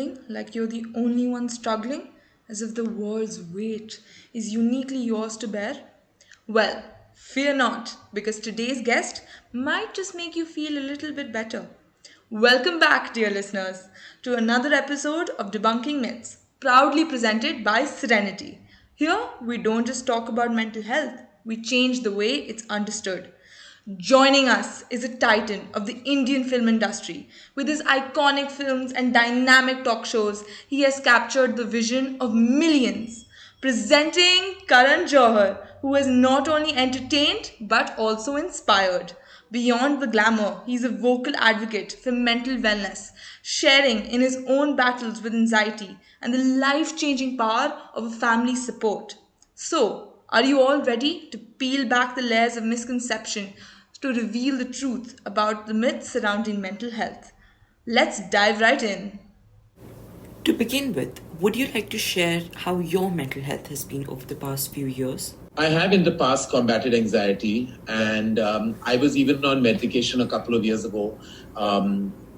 feeling like you're the only one struggling, as if the world's weight is uniquely yours to bear? Well, fear not, because today's guest might just make you feel a little bit better. Welcome back, dear listeners, to another episode of Debunking Myths, proudly presented by Serenity. Here, we don't just talk about mental health, we change the way it's understood. Joining us is a titan of the Indian film industry. With his iconic films and dynamic talk shows, he has captured the vision of millions. Presenting Karan Johar, who has not only entertained but also inspired. Beyond the glamour, he is a vocal advocate for mental wellness, sharing in his own battles with anxiety and the life changing power of a family support. So, are you all ready to peel back the layers of misconception to reveal the truth about the myths surrounding mental health? Let's dive right in. To begin with, would you like to share how your mental health has been over the past few years? I have in the past combated anxiety, and I was even on medication a couple of years ago.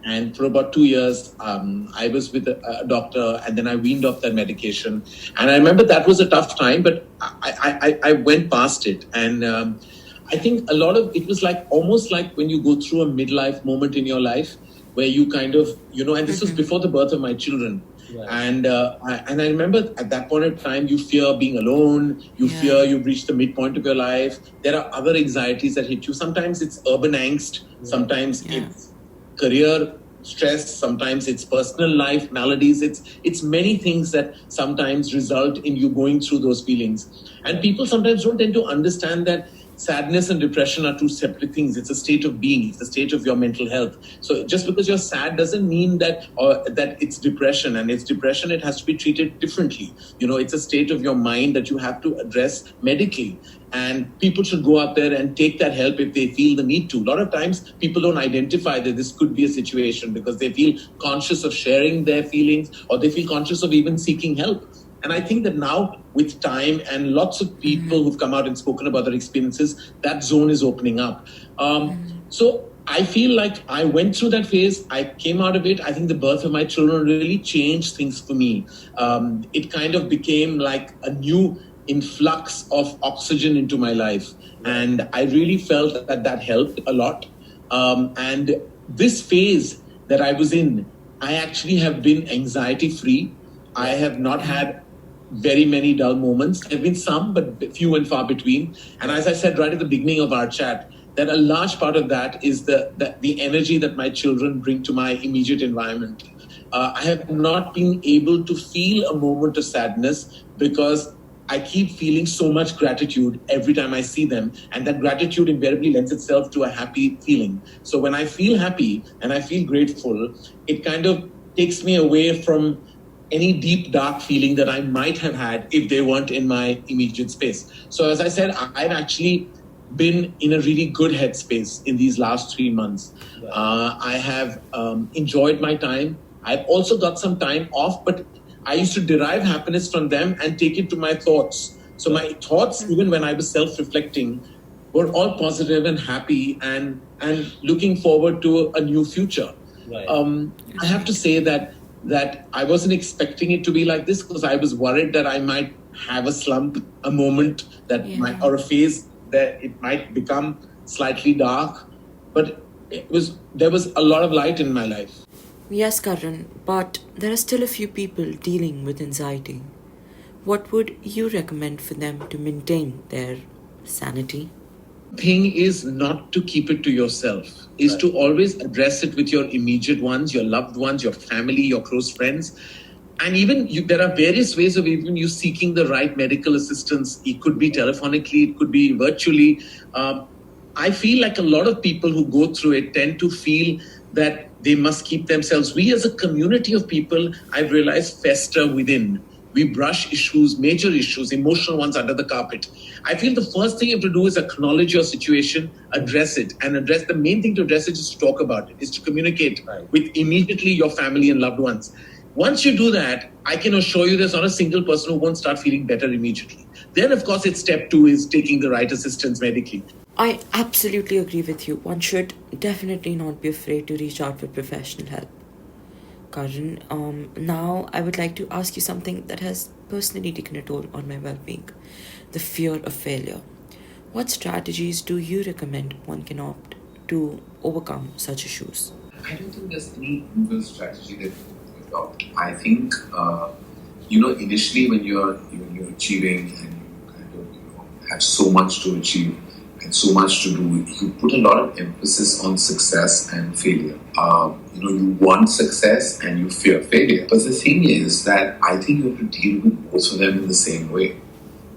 And for about 2 years, I was with a doctor, and then I weaned off that medication. And I remember that was a tough time, but I went past it. And I think a lot of it was like almost like when you go through a midlife moment in your life where you kind of, and this was before the birth of my children. Right. And I remember at that point in time, you fear being alone. You fear you've reached the midpoint of your life. There are other anxieties that hit you. Sometimes it's urban angst. Sometimes it's career stress. Sometimes it's personal life maladies. It's many things that sometimes result in you going through those feelings. And people sometimes don't tend to understand that sadness and depression are two separate things. It's a state of being. It's a state of your mental health. So just because you're sad doesn't mean that it's depression. And it's depression, it has to be treated differently. It's a state of your mind that you have to address medically. And people should go out there and take that help if they feel the need to. A lot of times people don't identify that this could be a situation because they feel conscious of sharing their feelings, or they feel conscious of even seeking help. And I think that now, with time and lots of people who've come out and spoken about their experiences, that zone is opening up. So I feel like I went through that phase. I came out of it. I think the birth of my children really changed things for me. It kind of became like a new influx of oxygen into my life. And I really felt that helped a lot. And this phase that I was in, I actually have been anxiety free. I have not had very many dull moments. There have been some, but few and far between. And as I said right at the beginning of our chat, that a large part of that is the energy that my children bring to my immediate environment. I have not been able to feel a moment of sadness because I keep feeling so much gratitude every time I see them. And that gratitude invariably lends itself to a happy feeling. So when I feel happy and I feel grateful, it kind of takes me away from any deep, dark feeling that I might have had if they weren't in my immediate space. So as I said, I've actually been in a really good headspace in these last 3 months. Right. I have enjoyed my time. I've also got some time off, but I used to derive happiness from them and take it to my thoughts. So my thoughts, even when I was self-reflecting, were all positive and happy and looking forward to a new future. Right. I have to say that I wasn't expecting it to be like this because I was worried that I might have a slump, a moment or a phase that it might become slightly dark. But there was a lot of light in my life. Yes, Karan, but there are still a few people dealing with anxiety. What would you recommend for them to maintain their sanity? Thing is not to keep it to yourself, is to always address it with your immediate ones, your loved ones, your family, your close friends. And even there are various ways of even you seeking the right medical assistance. It could be telephonically, it could be virtually. I feel like a lot of people who go through it tend to feel that they must keep themselves. We as a community of people, I've realized, fester within. We brush issues, major issues, emotional ones under the carpet. I feel the first thing you have to do is acknowledge your situation, address it, and the main thing to address it is to talk about it, is to communicate with immediately your family and loved ones. Once you do that, I can assure you there's not a single person who won't start feeling better immediately. Then, of course, it's step 2 is taking the right assistance medically. I absolutely agree with you. One should definitely not be afraid to reach out for professional help. Karan. Now I would like to ask you something that has personally taken a toll on my well being: the fear of failure. What strategies do you recommend one can opt to overcome such issues? I don't think there's any Google strategy that you adopt. I think initially when you're achieving and you kind of have so much to achieve and so much to do, you put a lot of emphasis on success and failure. You want success and you fear failure. But the thing is that I think you have to deal with both of them in the same way.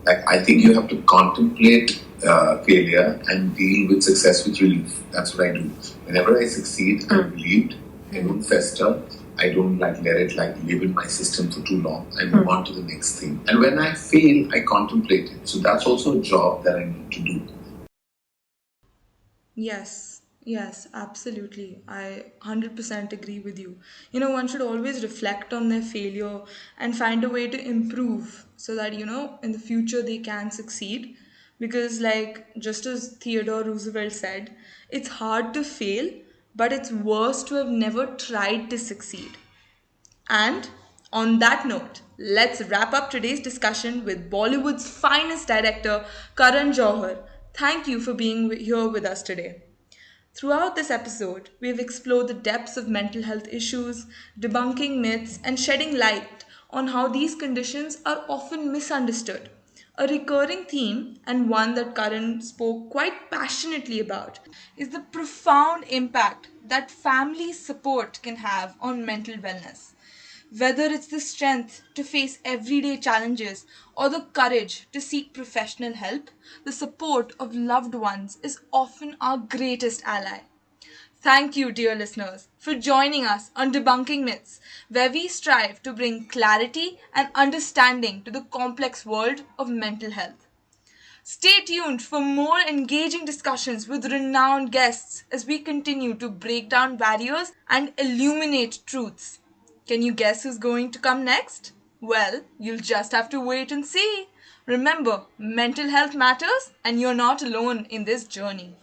Like, I think you have to contemplate failure and deal with success with relief. That's what I do. Whenever I succeed, I'm relieved. I don't fester. I don't let it live in my system for too long. I move on to the next thing. And when I fail, I contemplate it. So that's also a job that I need to do. Yes, yes, absolutely. I 100% agree with you. One should always reflect on their failure and find a way to improve so that, in the future they can succeed. Because, like, just as Theodore Roosevelt said, it's hard to fail, but it's worse to have never tried to succeed. And on that note, let's wrap up today's discussion with Bollywood's finest director, Karan Johar. Thank you for being here with us today. Throughout this episode, we've explored the depths of mental health issues, debunking myths, and shedding light on how these conditions are often misunderstood. A recurring theme, and one that Karan spoke quite passionately about, is the profound impact that family support can have on mental wellness. Whether it's the strength to face everyday challenges or the courage to seek professional help, the support of loved ones is often our greatest ally. Thank you, dear listeners, for joining us on Debunking Myths, where we strive to bring clarity and understanding to the complex world of mental health. Stay tuned for more engaging discussions with renowned guests as we continue to break down barriers and illuminate truths. Can you guess who's going to come next? Well, you'll just have to wait and see. Remember, mental health matters and you're not alone in this journey.